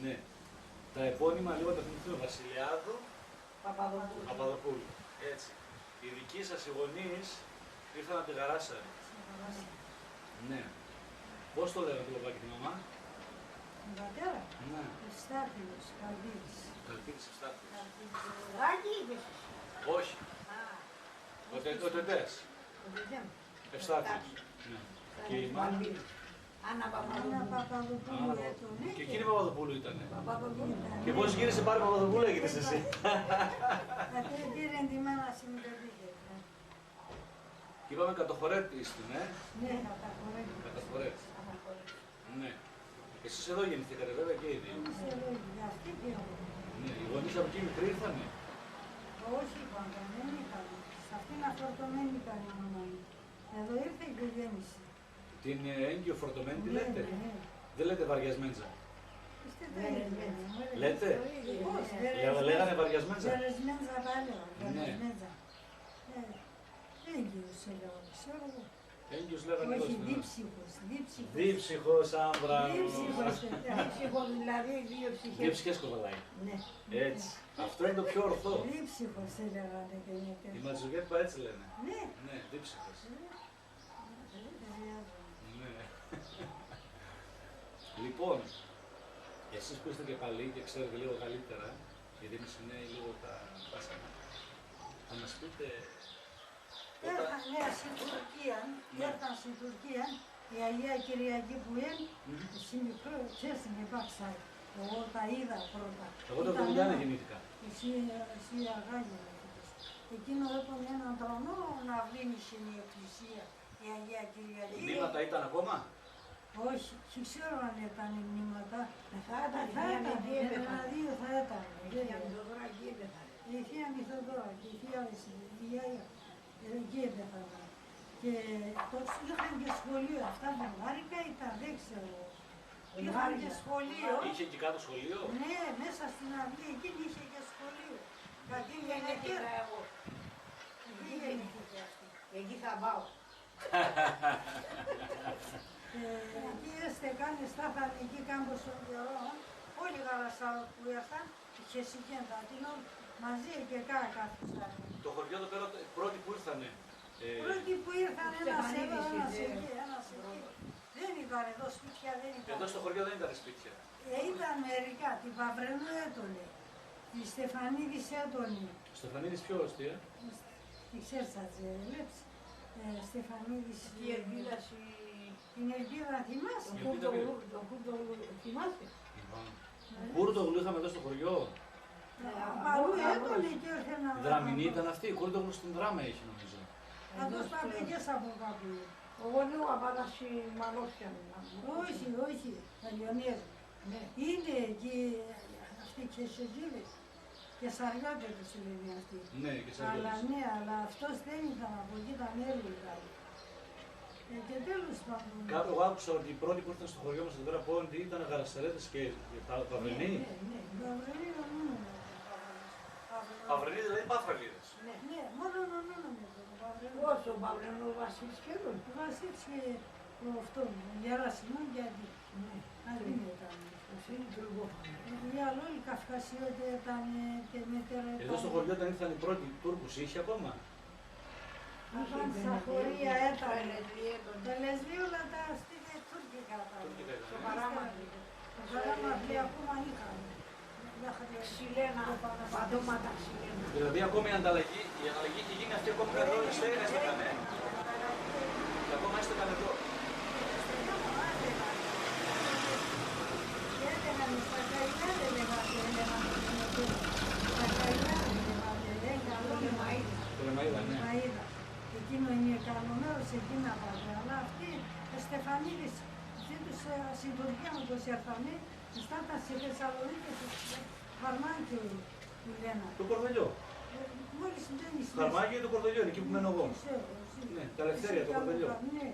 Ναι. Τα επώνυμα λίγο τα θυμηθούμε. Βασιλιάδου Παπαδοπούλου. Έτσι. Οι δικοί σας οι γονείς ήρθαν από τη Γαράσαρη. Ναι. Πώς το λέγανε το παπάκι τη μαμά? Τον πατέρα. Ναι. Ευστάθιος, Καλπίδης. Καλπίδης Ευστάθιος. Ράκη είπες. Όχι. Ο Τεντές. Ευστάθιος. Ναι. Και η μάνα. Άννα Παπαδοπούλου έτωνε. Και εκείνη Παπαδοπούλου ήτανε. Παπαδοπούλου. Και πώς γύρισε πάλι Παπαδοπούλου έγινες εσύ? Πήρε τη μάνα συμμετοχή. Και είπαμε κατοχωρέτη ήσουν, Ναι, καταχωρέτη. Κατοχωρέτη. Ναι. Εσείς εδώ γεννηθήκατε βέβαια και οι δύο. Εμείς εδώ, αυτή και εγώ. Ναι. Οι γονείς από εκεί μικροί ήρθανε. Όχι πάντα, δεν ήταν. Σε αυτήν αφορτωμένη ήταν η μαμά μου. Εδώ ήρθε και γέννησε. Την έγκυο φορτωμένη τι Ναι, λέτε? ναι. Δεν λέτε βαριασμέντζα. Είστε το ίδιο. Λέτε? Πώς, Λέγανε βαριασμέντζα. Βερεσμέντζα πάλι, Ναι. βερεσμέντζα. Έγκυος έλεγα, ξέρω εγώ. Έγκυος λέγανε Όχι, εδώ. δίψυχος, δίψυχος. Δίψυχος, άνδρα. Δίψυχος, δηλαδή δύο ψυχές. Δύο ψυχές κοβαλάει. Ναι. Έτσι. Αυτό είναι το πιο ορθό. Δίψυχος έλεγανε και νύχτες. Οι Ματζουγέπα έτσι λένε. Ναι. Ναι, δίψυχος. Ναι. Λοιπόν, εσείς που είστε και παλιοί και ξέρετε λίγο καλύτερα, γιατί εμείς οι νέοι λίγο τα πάσαμε, θα μας πείτε... Ήρθαν στην Τουρκία, ήρθαν στην Τουρκία, η Αγία Κυριακή που είναι, εσύ μικρό, ξέρεις την υπάρξα, εγώ τα είδα πρώτα. Εγώ το 70 γεννήθηκα. Εσύ αγάγια με φύγες. Εκείνο έπρεπε έναν τρονό να βρίνησε η εκκλησία, η Αγία Κυριακή. Μνήματα ήταν ακόμα? Όχι, δεν ξέρω αν ήταν μνήματα. Θα ήταν, ένα-δύο θα ήταν. η Μηθοδόρα εκεί έπεθανε. Η θεία Μηθοδόρα και η θεία η Γιάγια εκεί έπεθανε. Και είχαν και σχολείο, αυτά βουλγάρικα ήταν, δεν ξέρω. Είχαν και σχολείο. Είχε και κάτω σχολείο? Ναι, μέσα στην αυλή, εκείνη είχε και σχολείο. Γιατί Γεννήθηκα εγώ. Εκεί θα πάω. Εκεί έστε κάνει στάθαν εκεί κάμποσον καιρό. Όλοι οι Γαρασάρες που ήρθαν, είχε συγγέντα τίνων, μαζί και κάθισαν. Το χωριό εδώ πέρα, πρώτοι που ήρθανε. Πρώτοι που ήρθαν ένας εδώ, ένας εκεί. Δεν ήταν εδώ σπίτια, δεν ήταν. Εδώ στο χωριό δεν ήταν σπίτια. Ήταν μερικά, την Παυρενού έτωνε, τη Στεφανίδης έτωνε. Στεφανίδης ποιος, τι, Τη ξέρεις θα τζερελέψει. Στεφανίδης. Η Ελπίδα Την Ελπίδα θυμάσαι. τον Κούρτογλου θυμάσαι. Κούρτογλου είχαμε εδώ στο χωριό. Αλλού έτωνε και ήρθε να... Η Δραμηνή ήταν αυτή, η Κούρτογλου στην Δράμα έχει νομίζω. Αυτός παπαίγες από κάπου. Εγώ λέω απάναση μαλώσια. Όχι, όχι, τα Λιονέζα. Ναι. Είναι εκεί αυτοί και σεζίλες και σαριώτες λένε αυτοί. Ναι, και σαν Αλλά ναι, αλλά αυτός δεν ήταν από εκεί, ήταν Έλληνα. Και τέλος πάντων. Κάπου εγώ άκουσα ότι οι πρώτοι που ήρθαν στο χωριό μας εδώ πέρα Πόντι ήταν γαραστερέτες και παυρενοί. Ναι, Παυρενοί μόνο. Παυρενοί δηλαδή παύραλίδες. Ναι, μόνο με τον Παυρενό. Όσο ο Παυλενός Βασίλης και εδώ. Ο Βασίλης και αυτόν, Γεράσιμο γιατί. Άλλοι ήταν. Είναι τριβόφωνο. Οι άλλοι όλοι Καυκασιώτες ήταν και μετέρα. Εδώ στο χωριό όταν ήρθαν οι πρώτοι Τούρκους είχε ακόμα. Όταν στα χωρία Το ήταν. Ελεσβιέ τον Τα λεσβή όλα τα στήλε τουρκικά τα. Τουρκικά ήταν. στο Παράμαυρι. Το Παράμαυρι ακόμα είχαν. Ξυλένα, παντώματα ξυλένα. Δηλαδή ακόμη η ανταλλαγή έχει γίνει αυτή ακόμα εδώ, έστεκαν, και ακόμα έστεκαν εδώ. Το Λεμαΐδα, ναι. Εκείνο είναι καλομέρος, εκείνα πάντα. Αλλά αυτοί, οι Στεφανίδης, αυτοί τους στην Τουρκία μου τους έρθανε, στάταν στη Θεσσαλονίκη, Χαρμάκιο που λένε. Το Κορδελιό. Μόλις μπαίνεις Το Χαρμάκιο ή το Κορδελιό, εκεί που μένω εγώ. Ναι, τα Ελευθέρια, το Κορδελιό. Ναι,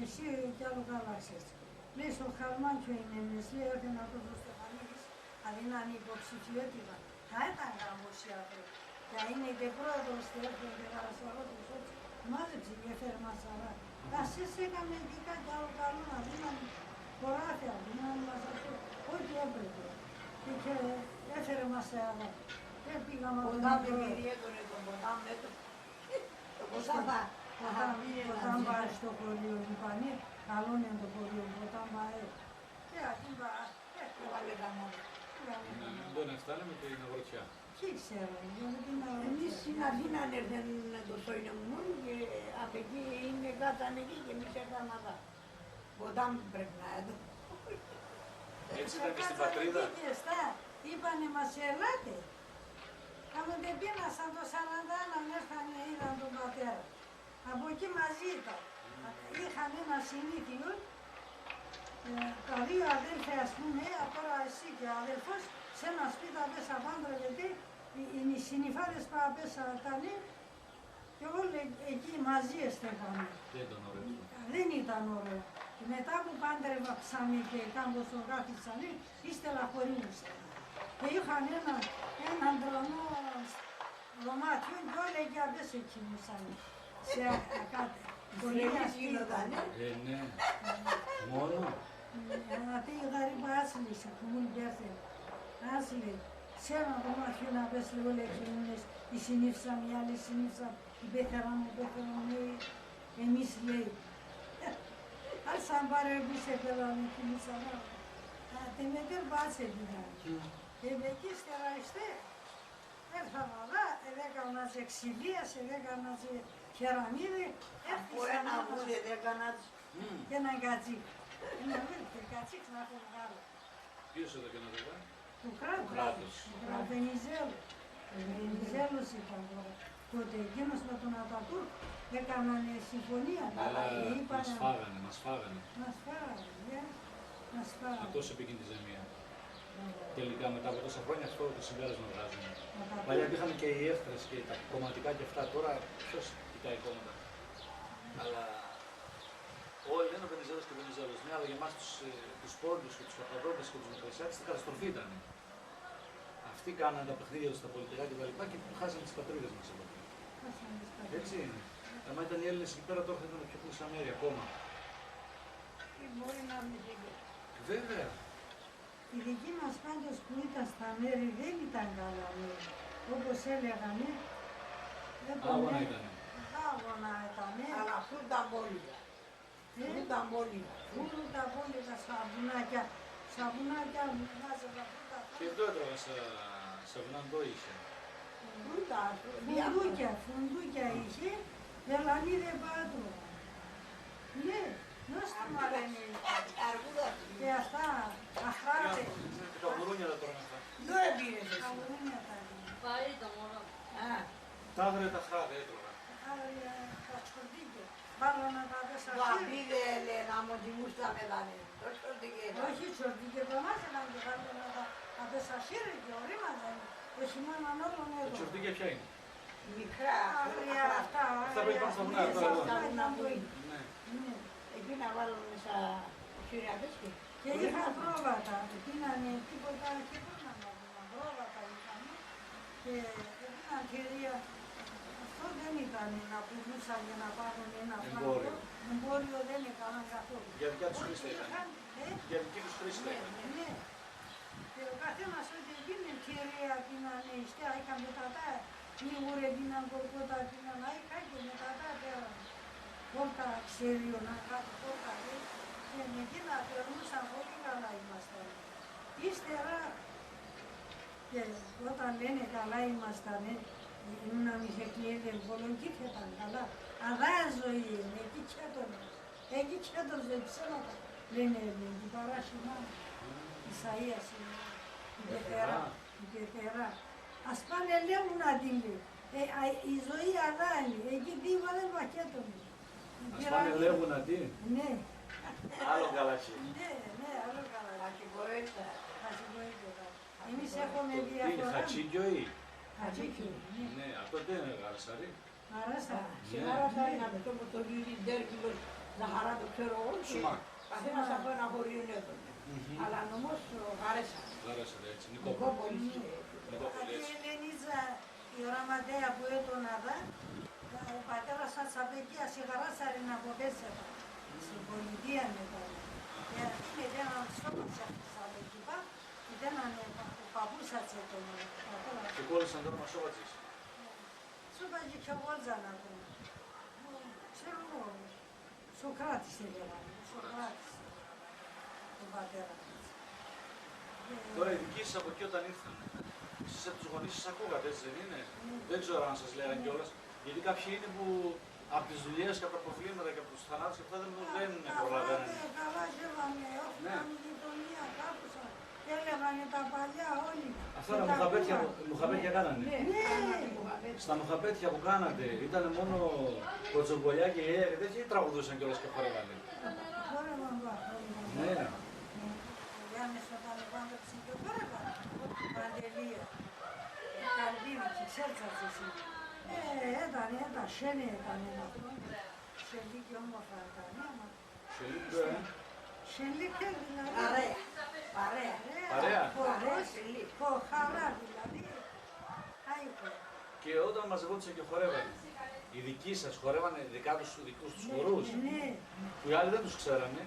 εσύ κι άλλο καλά ξέρεις. Λέει στο Χαρμάκιο είναι μες, λέει έρθει να το Στεφανίδης, αν είναι υποψηφιότητα. Θα ήταν γραμμοσιάτρο. Θα είναι και πρόεδρος και έρθει και Γαρασαρώτης, όχι. Μάζεψε και έφερε μασαρά. Ασές έκαμε και κάτι άλλο καλό να δίναμε χωράφια, δίναμε μας αυτό, ό,τι έπρεπε. Και έφερε μασαρά. Και πήγαμε από Ποτάμ δεν κυριέτωνε τον ποτάμ έτω. Το ποτάμ Ποτάμ πάει στο χωριό, είπανε, καλό είναι το χωριό, ποτάμ πάει. Και aquí Έβαλε τα μόνα. Δεν μπορεί να φτάνει με την αγροτιά. Τι ξέρω, γιατί την Εμείς στην Αθήνα έρθεν το Σόινεμουνούν και από εκεί είναι κάτω εκεί και εμείς έρθαμε εδώ. Ποτάμ πρέπει να εδώ. Έτσι ήταν και στην πατρίδα. Είπανε μας ελάτε. Κάποτε πίνασαν το 41, έρθανε, είδαν τον πατέρα. Από εκεί μαζί ήταν. Είχαν ένα συνήθειο, τα δύο αδέλφια ας πούμε, τώρα εσύ και ο αδελφός, σε ένα σπίτι απέσα πάντρευετε, οι συνυφάδες απέσα ήταν και όλοι εκεί μαζί εστέφανε. Δεν ήταν ωραίο. Δεν ήταν ωραίο. Και μετά που πάντρευαξαμε και κάμπο στο γράφησανε, ύστερα χωρίμουσαν. Και είχαν έναν τρονό δωμάτιο και όλοι εκεί απέσα κοιμούσαν. Σε κάτι. Δουλεύεις γίνονταν, Ναι. Μόνο. Αυτή η γαρύπα άσυλησε που μου πέρθε. Άσυλε. Σε ένα δωμάτιο να πες όλοι εκείνες. Οι συνήφισαν, οι άλλοι συνήφισαν. Οι πέθεραν, εμείς λέει. Ας σαν παρέμβεις επέλαμε κοιμήσαν. Τε μετέρ πάσε δηλαδή. Εκεί ύστερα είστε. Έρθαν εδώ, έκανα σε ξυλία, έκανα σε κεραμίδι. από ένα βούδι έκανας. Και έναν κατσίκ. Ένα βίντεο κατσίκ να το βγάλω. Ποιος εδώ και να το κάνει. Του κράτους. Του Βενιζέλου. Ο Βενιζέλος ήταν τώρα. Τότε εκείνος με τον Ατατούρκ έκαναν συμφωνία. Αλλά Είπανε, μας φάγανε. Μας φάγανε. Μας φάγανε. Αυτός επίκυνε τη ζημία. Τελικά μετά από τόσα χρόνια αυτό το συμπέρασμα βγάζουμε. Ατατούρκ. Παλιά υπήρχαν και οι έφτρες και τα κομματικά και αυτά. Τώρα ποιος κοιτάει κόμματα. Αλλά όλοι λένε ο Βενιζέλος και ο Βενιζέλος. Ναι, αλλά για εμάς τους πόντους και τους Παπαδόπες και τους Μικρασιάτες την καταστροφή ήταν. Αυτοί κάνανε τα παιχνίδια τους στα πολιτικά και τα λοιπά και χάσανε τις πατρίδες μας εδώ. Έτσι είναι. Αν ήταν οι Έλληνες εκεί πέρα τώρα θα ήταν πιο πλούσια μέρη ακόμα. Μπορεί να μην είναι. Βέβαια. Η δική μας πάντως που ήταν στα μέρη δεν ήταν καλά μέρη. Όπως έλεγανε, Άγωνα ήτανε. Άγωνα ήτανε. Αλλά φρούτα μπόλικα. Φρούτα μπόλικα. Φρούτα μπόλικα στα βουνάκια. Στα βουνάκια βγάζαμε φρούτα. Και εδώ έτρωγα σε βουναντό είχε. Φρούτα. Φουντούκια είχε, μελανί δεν πάτω. Ναι, νόστιμα δεν είναι. Αργούδα. Και αυτά, αχράτε. Και τα γουρούνια τα τρώνε αυτά. Δεν έπινες Τα εσύ. γουρούνια τα είναι. Πάει το μόνο. Α, Τα άγρια τα χάδια έτρωγα. Τα σκορδίκια. Βάλω να τα δες βαμπίδε Ελένα Άμα τη μούστα με δάνε, το σορτικέτα. Όχι, τσορτικέτα μας ήταν και κάτω να πεσασίρει και ορίμαζαν. Το χειμώνα όλων Τα εδώ. τσορτίκια ποια είναι? Μικρά, Άγρια αυτά. Αυτά που υπάρχουν στα βουνά, Ναι, τώρα εδώ. αυτά ήταν που είναι. Ναι. Ναι. Εκεί να βάλουν μέσα σιριάδες Και είχαν πρόβατα, πίνανε τίποτα και πίνανε πρόβατα είχαν και έπιναν κυρία. Αυτό δεν ήταν να πουλούσαν για να πάρουν ένα Εμπόριο. φράγκο. Εμπόριο δεν έκαναν καθόλου. Για δικιά τους χρήση ήταν. Ε, Για δική τους χρήση Ναι, ήταν. ναι. Και ο καθένας ό,τι έγινε κυρία πίνανε, ιστιά είχαν μετατά, μίγουρε πίναν κορκότα πίναν, είχαν και μετατά πέραν. Πόρτα ξέριο να κάτω πόρτα και με εκείνα περνούσαν πολύ καλά ήμασταν. Ύστερα και όταν λένε καλά ήμασταν, ήμουνα μισεκλειέδε βολονκή και ήταν καλά. Αδά ζωή είναι, εκεί κέτωνε. Εκεί κέτωνε ψέματα. Λένε ελληνική παράσχημα, Ισαΐας είναι, η πεθερά, η πεθερά. Ας πάνε λέγουν να την λέει. Η ζωή αδά είναι, εκεί δίβαλε μακέτωνε. Ας πάνε λέγουν αντί. Ναι, Άλλο καλάκι. ναι, ναι, άλλο καλά. Χατζηγοέτα. Χατζηγοέτα. Εμείς έχουμε Τι είναι, διαφορά. χατσίκιο ή? Χατζίκιο, ναι. Ναι, αυτό δεν είναι γαρσαρί. Αρέστα. Σήμερα θα είναι αυτό που το λύρι ντέρκυλος, ζαχαρά το ξέρω όλοι. Σουμά. Καθένας από ένα χωρίο έδωνε. Αλλά νομός γαρέσα. Γαρσαρί, έτσι. Νικόπολης. Νικόπολη, Αυτή η έτσι. Ελενίζα, η οραματέα που έτωνα δα, ο πατέρας σας απαιτία σιγαράσαρη να αποδέσσερα. Στην πολιτεία μετά. Και αυτή με έναν στόμα σε εκεί πά, ήταν ο παππούς σας έτωνα. Και κόλλησαν τώρα μας σώβατσες. Σώπαγε και βόλτζα να πούμε. Ξέρω εγώ, Σοκράτης έλεγαν, Σοκράτης, τον πατέρα μας. Τώρα οι δικοί σας από εκεί όταν ήρθαν, εσείς από τους γονείς σας ακούγατε, έτσι δεν είναι? Δεν ξέρω αν σας λέγανε κιόλας. Γιατί κάποιοι είναι που από τις δουλειές και από τα προβλήματα και από τους θανάτους και αυτά δεν προλαβαίνουν. Καλά γεύανε, όχι Ναι. να μην γειτονία κάπουσα. Έλεγανε τα παλιά όλοι. Αυτά τα μουχαπέτια κάνανε. Ναι, Στα μουχαπέτια που κάνατε ήταν μόνο κοτσομπολιά και ηλία και τέτοια ή τραγουδούσαν κιόλας και χορεύανε? Χόρευαν Ναι. Ο Γιάννης όταν επάντρεψε και χόρευαν. Παντελία. Καλβίνικη, ξέρτσας εσύ. Ήταν, σένε ήταν αυτό. Σελίκη όμορφα ήταν. Σελίκιο, Σελίκη δηλαδή. Παρέα. Παρέα. Παρέα. Χαρά δηλαδή. Άϊκο. Και όταν μαζευόντουσαν και χορεύανε, οι δικοί σας χορεύανε δικούς τους χορούς, Ναι. που οι άλλοι δεν τους ξέρανε.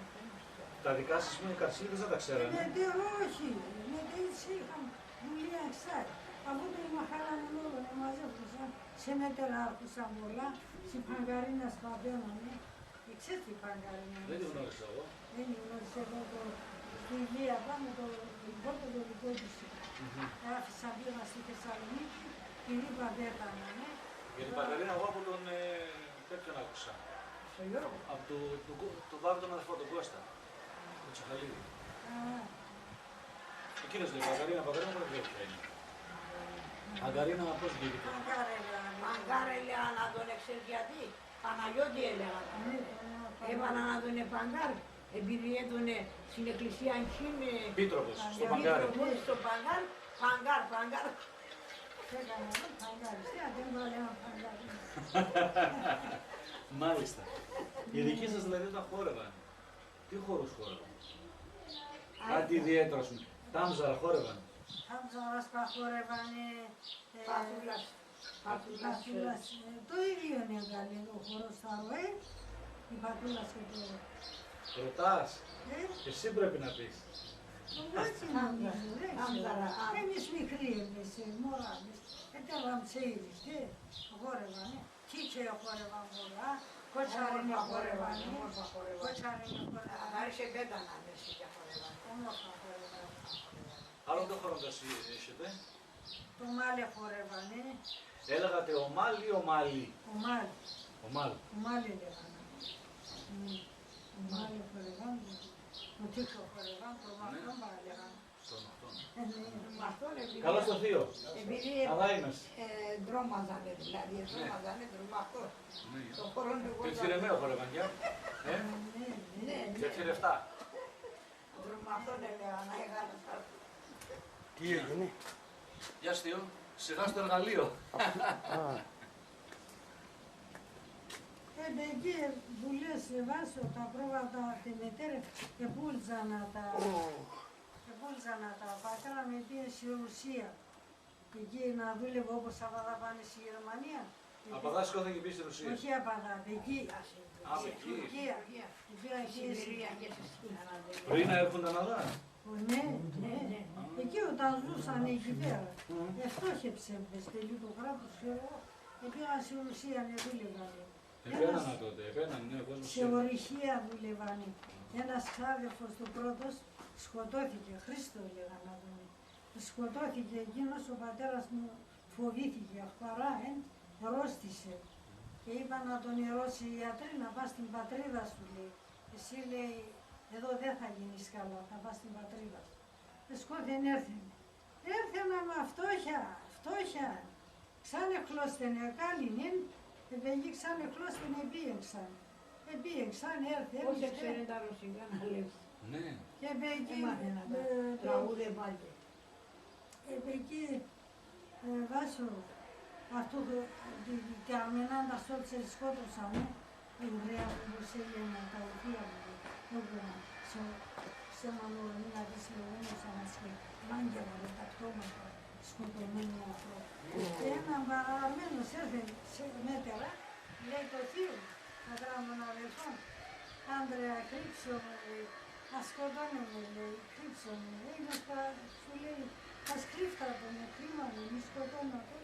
Τα δικά σας οι καρσίδες δεν τα ξέρανε. Γιατί όχι, γιατί έτσι είχαν δουλειά εξάρτητα. Από το μαχάρανε όλο, μαζεύτουσαν, σε μέτερα άρχουσαν πολλά, στη Παγκαρίνα σπαντένανε. Ξέρετε η Παγκαρίνα. Δεν τη γνώρισα εγώ. Δεν γνώρισε εδώ στη Ηλία, πάμε το δικό της. Άφησαν πήγα στη Θεσσαλονίκη, τη Ρήπα πέθανανε. Για την Παγκαρίνα εγώ από τον τέτοιον άκουσα. Στο Γιώργο. Από τον Βάβη τον αδερφό, τον Κώστα. Τον Τσαχαλίδη. Εκείνος λέει Παγκαρίνα, Παγκαρίνα δεν ξέρω ποια είναι. Παγκαρίνα πώς βγήκε. Παγκάρ έλεγα να τον ξέρεις γιατί. Παναγιώτη έλεγα. Έβαλα να τον Παγκάρ. Επειδή έτωνε στην εκκλησία Αγχήνε. Πίτροπος, στο Παγκάρι. Στο Παγκάρ, Παγκάρ. Μάλιστα. Οι δικοί σας δηλαδή όταν χόρευαν, τι χώρους χόρευαν? Κάτι ιδιαίτερο, ας πούμε. Τάμζαρα χόρευαν. Τάμζαρας παχόρευανε. Πατούλας. Το ίδιο έβγαλε ο χώρος θα ροέ. Η πατούλας και το... Ρωτάς, εσύ πρέπει να πεις. Έτσι νομίζω, δεν ξέρω. Εμείς μικροί εμείς, μωράδες. Έτελαν τσέιδες, χόρευανε. Κίτσε χόρευαν πολλά. Κοτσάρινε χόρευανε. Κοτσάρινε χόρευανε. Άρχισε πέτα να δέσει και χορεύανε. Όμορφα χόρευανε. Άλλο το χώρο σας έχετε. Το μάλε χόρευανε. Έλεγατε ο Μάλ ή ο Μάλι? Ο μάλ. Ο Μάλ. Ο μάλε λέγανε. Ο μάλε χορευάνε. Ο τίξο χορευάνε, το μαχτόν λέγανε. Στον αυτόν. Καλό Καλώς το θείο. Επειδή Καλά είμαστε. δρόμαζανε δηλαδή, δρόμαζανε τρομακτό. Ναι. Το χώρο του Και τσιρεμαίο χορεύαν, για. Ναι, Γιατί λεφτά. Δρομαθόν έλεγα να έγανε τα. Τι έγινε? Γεια Στιο, σιγά στο εργαλείο. Εκεί δουλειές βάσω τα πρόβατα τη μετέρα και πούλτζανα τα πατέρα με πήγε στη Ρουσία. Εκεί να δούλευε όπως απαδά πάνε στη Γερμανία. Απαδά σηκώθηκε και πήγε στη Ρωσία. Όχι απαδά, εκεί. Εκεί. Τουρκία. Σιβηρία και στη Σκύνα. Πριν να έρχονταν να δω. Ναι. Εκεί όταν ζούσαν εκεί πέρα. Ευτόχεψε μες τελεί το κράτος και εγώ. Πήγαν στη Ρουσία να δούλευαν. Επένανα τότε, επέναν, ναι, ο κόσμος. Σε ορυχεία δουλεύαν. Ένας ξάδερφος του πρώτος σκοτώθηκε, Χρήστο λέγανε να δούμε. Σκοτώθηκε εκείνος, ο πατέρας μου φοβήθηκε, αρρώστησε. Και είπα να τον ιερώσει οι γιατροί να πας στην πατρίδα σου, λέει. Εσύ, λέει, εδώ δεν θα γίνεις καλά, θα πας στην πατρίδα σου. Σκότειν έρθεν. Έρθαινα με φτώχεια. Ξάνε χλώστενε, κάλινεν. Επειδή ξάνε χλώστενε, επίεξαν, έρθε. Όχι ξέρει τα ρωσικά να λέει. Ναι. Και εκεί Τραγούδε πάλι. εκεί βάσω αυτού την Αρμενάντα Σόλτσε σκότωσαν, η Βρέα που προσέλεγε τα οδεία μου, σε μανουρονία της λεγόμενος και μάγγελα με τα πτώματα σκοτωμένου ανθρώπου. Και έναν παραμένος έρθε μέτερα, λέει το θείο, τα γράμμα αδελφών, Άντρεα, κρύψω με, λέει, ας σκοτώνε με, λέει, κρύψω με, σου λέει, ας κρύφτατε με, κρίμα με, μη σκοτώνατε.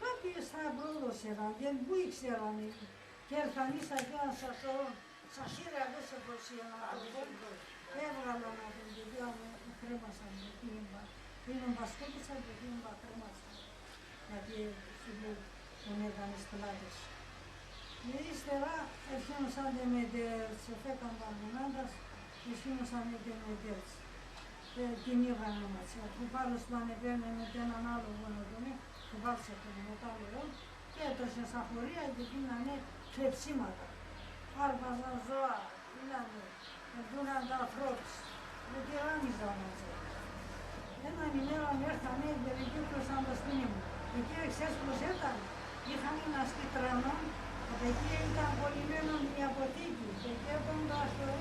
Κάποιοι στα πρόδωσαν, δεν που ήξεραν, και έρθαν ίσα και έναν σασορών, σαν χείρα δεν σε προσίανα το βόλτο, έβγαλαν από τον παιδιά μου, κρέμασαν με πίνουμπα, πίνουμπα σκότωσαν και πίνουμπα κρέμασαν, γιατί σου λέει, τον έκανε πλάτες. Και ύστερα έρχονταν με τέρς, φέκαν παρμενάντας, έρχονταν με τέρς. Την είχαν μας, αφού πάνω στον ανεβαίνε με έναν άλλο γονοτονί, του βάψε τον μετάλλο και έτρωσε στα χωρία και γίνανε κλεψίματα. Άρπαζαν ζώα, δούναν τα ανθρώπους, δεν τυράννιζαν μαζί. Έναν ημέρα έρθανε και δικύκλωσαν το σπίτι μου. Εκεί ξέρεις πως ήταν, είχαν ένα σπιτρανό, από εκεί ήταν κολλημένο η αποθήκη και εκεί έπαιρνε το αστρό,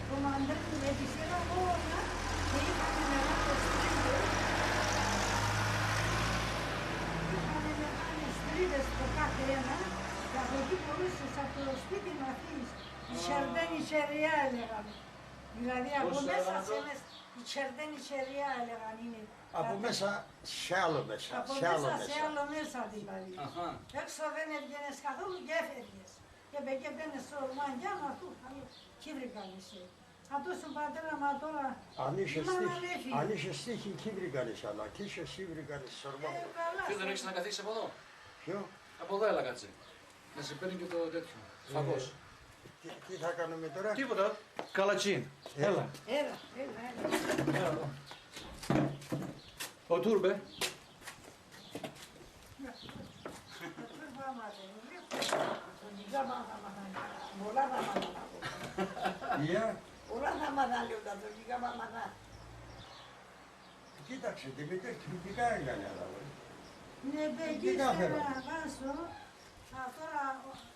το μαντρίνι με τη σειρά όλα και είχαν μεγάλο σπίτι. Είχαν μεγάλες στρίδες το κάθε ένα και από εκεί μπορούσες από το σπίτι να φύγεις. Η Σερδένη Σεριά έλεγαν. Δηλαδή από μέσα η Σερδένη Σεριά έλεγαν είναι. Από μέσα σε άλλο μέσα. Από σε άλλο μέσα σε άλλο μέσα δηλαδή. Έξω δεν έβγαινες καθόλου και έφευγες. Και μπαίνες στο μαγιά να του κύβρηκαν εσύ. Αυτό στον πατέρα μα τώρα αν είσαι στίχη κύβρικανες, αλλά και είσαι εσύ βρικανες σορμά. Τι δεν έχεις να καθίσεις από εδώ. Ποιο? Από εδώ έλα κάτσε. Να σε παίρνει και το τέτοιο. Φαγός. Τι θα κάνουμε τώρα? Τίποτα. Καλατσίν. Έλα. Έλα. Ο Τούρμπε. Πολλά θα μάθανε. Πολλά θα μάθανε λέω τα τουρκικά μάθανε. Κοίταξε, Δημήτρη, τουρκικά έκανε αλλά. Ναι, παιδί, στερα βάσω, τώρα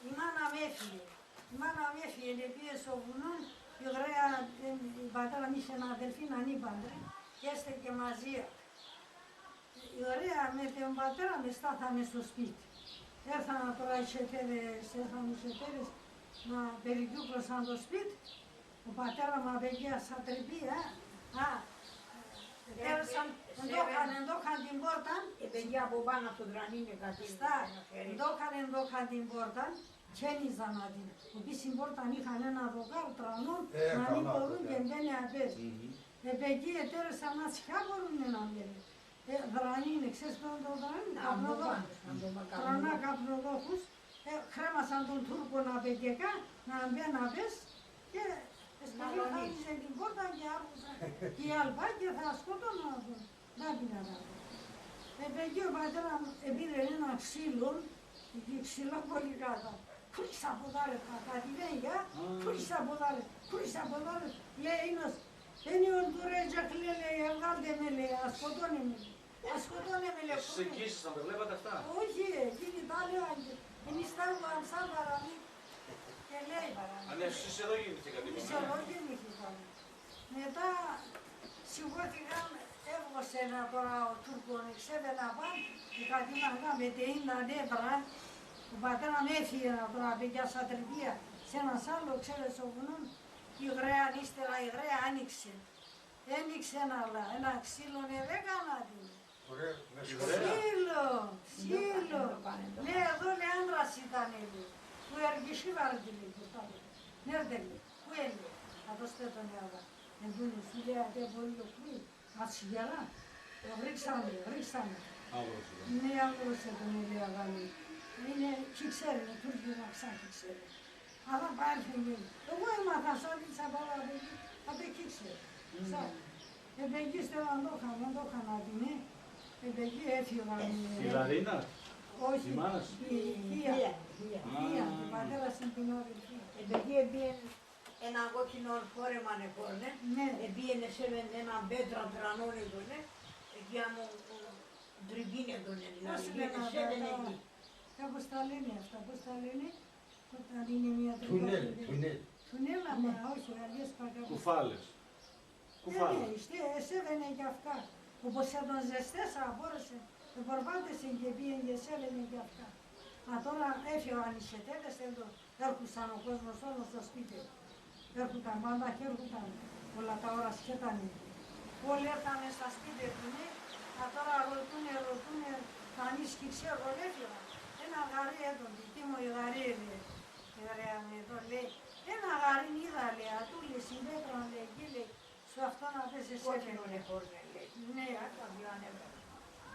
η μάνα με έφυγε. Η μάνα με έφυγε, πήγε στο βουνό, η ωραία, η πατέρα μου είχε ένα αδελφή να ανήπαντρε και έστεκε μαζί. Η ωραία με τον πατέρα με στάθανε στο σπίτι. Έρθανε τώρα οι σετέρες, να περικύκλωσαν το σπίτι. Ο πατέρα μου απαιγεία στα τρυπία, εντόχαν την πόρτα. Παιδιά από πάνω στο δρανίνι κατήλυνα. Εντόχαν την πόρτα και ένιζαν να την. Επειδή στην πόρτα είχαν ένα δοκάρ τρανό, να μην μπορούν και μπαίνει απές. Επειδή ετέρεσαν να τσιά μπορούν να μπαίνει. Δρανίνι, ξέρεις τον δρανίνι, καπνοδόχους. Τρανά καπνοδόχους. Κρέμασαν τον Τούρκο να πετεκά, να μπαίνει απές και σκαλιόχανιζε την πόρτα και άκουσαν και οι αλπά και θα σκοτώναν αυτόν. Να πει να δω. Εκεί ο πατέρα μου πήρε ένα ξύλο, ξύλο πολύ κάτω. Χωρίς από δάρε κάτι δεν για, χωρίς από δάρε, λέει είναι είναι ο Ντουρέτζακ λέει, βγάλτε με λέει, ασκοτώνε με λέει. Εσείς εκεί ήσασταν, τα βλέπατε αυτά. Όχι, εκείνη τα λέω, εμείς στάγουμε σαν παραμύ και λέει παραμύ. Αν εσείς εδώ γεννηθήκατε. Εμείς εδώ γεννηθήκαμε. Μετά σηκώθηκαν, έβγωσε ένα τώρα ο Τούρκος, ξέβαινα πάνω, και κάτι με τεΐντα νεύρα, ο πατέρα με έφυγε τώρα, παιδιά στα τρυπία, σε ένα άλλο, ξέρεις, ο βουνόν, η γραία, ύστερα η γραία άνοιξε. Ένοιξε ένα ξύλο, δεν κάνα την. Ξύλο. Ναι, εδώ λέει άντρας ήταν λέει. Που έργησε βάρτη λέει, νέρτε λέει, πού έλεγε, θα το στέτω νεάδα. Εντούνε, σου λέει, δεν μπορεί το πού, μας σιγερά. Ρίξαμε. Ναι, άβρωσε τον λέει αγάλη. Είναι, τι ξέρει, ο Τούρκος να ψάχει ξέρει. Αλλά πάρει λέει. Εγώ έμαθα σαν την σαπάλα παιδί, απ' εκεί ξέρει. Εκεί στέλναν το είχαν την, εκεί έφυγαν. Η Λαρίνα, όχι, η μάνας. η Θεία, του πατέρα στην την όρη. Εκεί έμπιεν ένα κόκκινο φόρεμα νεκόρνε, έμπιενε σε ένα πέτρα τρανόν έντονε, εκεί άμμο τριμπίνε έντονε, δηλαδή έμπιενε εκεί. Κάπως τα λένε αυτά, πώς τα λένε, όταν είναι μια Τουνέλ. Τουνέλ, αλλά όχι, αλλιώς παγαβούς. Κουφάλες. Εσέβαινε και αυτά. Όπως τον ζεστέσα, μπόρεσε, περπάτησε και πήγαινε και εσέβαινε και αυτά. Μα τώρα έφυγαν οι σετέτες, έρχονταν ο κόσμος όλος στο σπίτι. Έρχονταν πάντα και έρχονταν όλα τα ώρα σκέτανε. Όλοι έρθανε στα σπίτια του, μα τώρα ρωτούνε, κανείς και ξέρω, έφυγαν. Ένα γαρί έτον, τι μου η γαρί λέει, ένα γαρί είδα λέει, ατούλη συμπέτραν λέει, εκεί λέει, σου αυτό να πες εσύ Κόκκινο νεκόρνε λέει. ναι,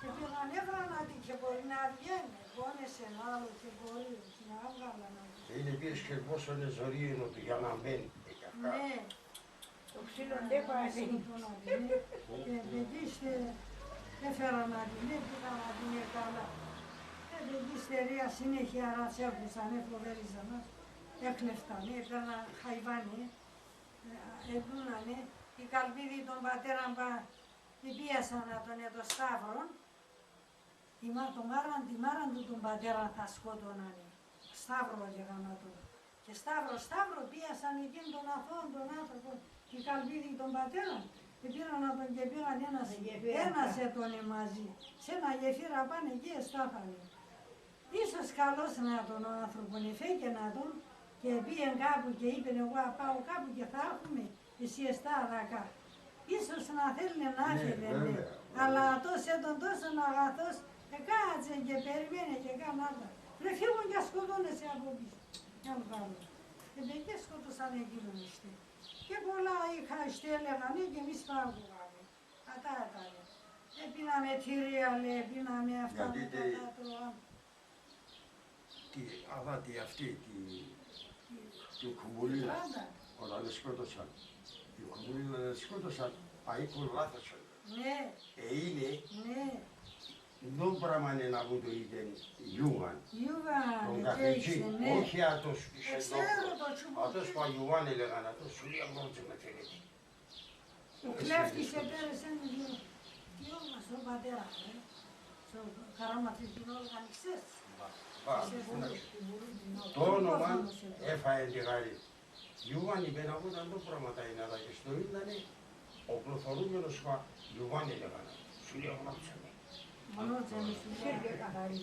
και πήγαν έβραναν και μπορεί να βγαίνει, πόνεσε ένα άλλο και μπορεί να έβγαλαν. Είναι πίεση και πόσο είναι ζωήινο του για να μπαίνει. Ναι. Το ξύλο δεν πάει. Και παιδί έφεραν να την έπιχαν να την έκανα. Παιδί στερεία συνέχεια ρατσέρχουσαν, εφοβέριζαν μας, έκλεφτανε, έπαιρναν χαϊβάνι, έδουνανε. Οι καλπίδοι των πατέραν την πίεσαν να τον το Σταύρο. Τη μάραν του τον πατέρα θα σκότωνανε. Σταύρο έλεγαν να τον. Και Σταύρο πίεσαν εκείνον τον αθώον τον άνθρωπο, οι καλπίδοι των πατέραν. Και πήραν να τον και πήγαν ένας έτωνε μαζί. Σε ένα γεφύρα πάνε εκεί εστάθανε. Ίσως καλός να τον ο άνθρωπον, εφέκε να τον και πήγαν κάπου και είπε εγώ πάω κάπου και θα έρχομαι. Εσύ εστάδακα. Ίσως να θέλει να έφυγε, αλλά τόσο αγαθός, κάτσε και περιμένε και κάνε άλλα. Ρε φύγουν και σκοτώνεσαι από πίσω. Για να βγάλω. Και σκοτώσαν εκείνον είστε. Και πολλά είχα έλεγανε και εμείς πάγουμε. Κατά έκανε. Πίναμε τυρία, πίναμε αυτά με τα τρώα. Τι αβάτη αυτή, του κουμπουλίδα, όταν σκότωσαν. Οι κουμπουλίδα σκότωσαν, αίκουν λάθος. Ναι. Είναι, δεν πράγμα είναι να μου το είδε Ιούβαν. Τον καθηγητή, όχι άτος πισεντό. Άτος που Ιούβαν έλεγαν, άτος σου λέει αγόρτσε με θέλετε. Ο κλέφτης επέρεσαν δυο μας τον πατέρα, στο Καραματρικινό οργανιστές. Το όνομα έφαε τη γάρη. Ιούβαν είπε να πούταν το πράγματα είναι, αλλά και στο ήτανε ο προφορούμενος Ιούβαν έλεγαν, σου λέει αγόρτσε με.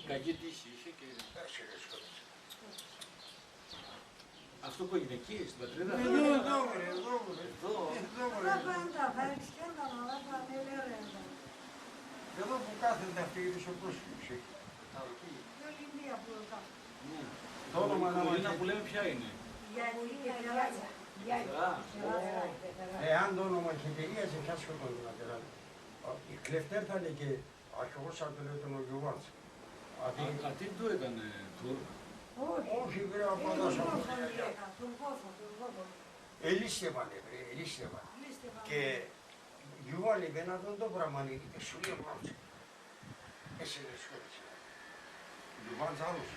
Κακή τύχη είχε και... Αυτό που έγινε εκεί, στην πατρίδα. Εδώ. Εδώ που κάθεται αυτή η ρησοπρόσφυξη. Το όνομα που λέμε ποια είναι. Εάν το όνομα είχε τελείασε, ποια σκοτώνει. Οι κλεφτέ έρθανε και αρχηγός αν το λέει τον Ογιουβάνς. Αυτή του ήταν Τούρκ. Όχι βρε απαντάς από ελίστευαν. Και Γιουβάν είπε να τον το πράγμα και σου λέει πρώτα. Εσύ δεν σκότησε. Γιουβάνς άλλος.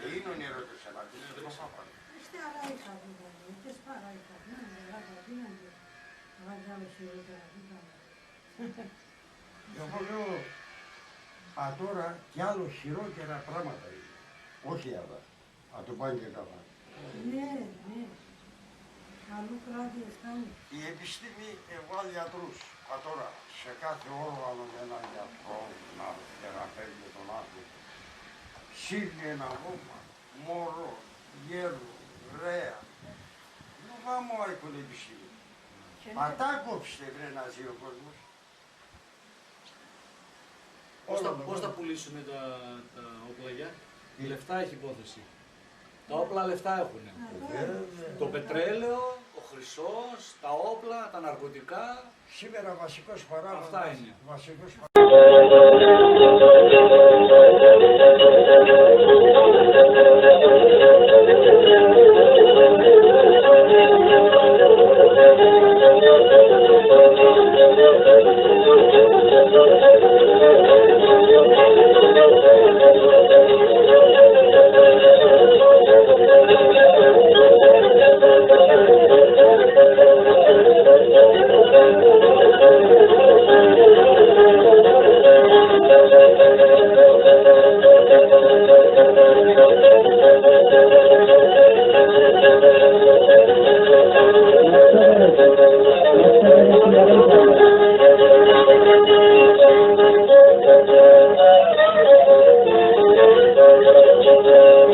Είναι ονειρότες εναντίον, δεν το φάπανε. Είστε άρα είχα δηλαδή, και σπάρα είχα. Ναι, τι να γίνει. Βάζει άλλο χειρότερα, τι κάνω. Εγώ λέω, τώρα κι άλλο χειρότερα πράγματα είναι. Όχι άλλα. Αν το πάνε και καλά. Ναι, ναι. Αλλού κράτη αισθάνει. Η επιστήμη έβαλε γιατρούς. Τώρα σε κάθε όργανο έναν γιατρό να θεραπεύει τον άνθρωπο. Σύρνει ένα βόμα, μωρό, γέρο, ρέα. Δεν πάμε έχουν επιστήμη. Πατάκοψτε βρε να ζει ο κόσμος. Πώς θα πουλήσουμε τα όπλα για? Η λεφτά έχει υπόθεση. Τα όπλα λεφτά έχουν. Το πετρέλαιο, ο χρυσός, τα όπλα, τα ναρκωτικά. Σήμερα βασικός παράγοντας. Αυτά είναι. Βασικός Thank you.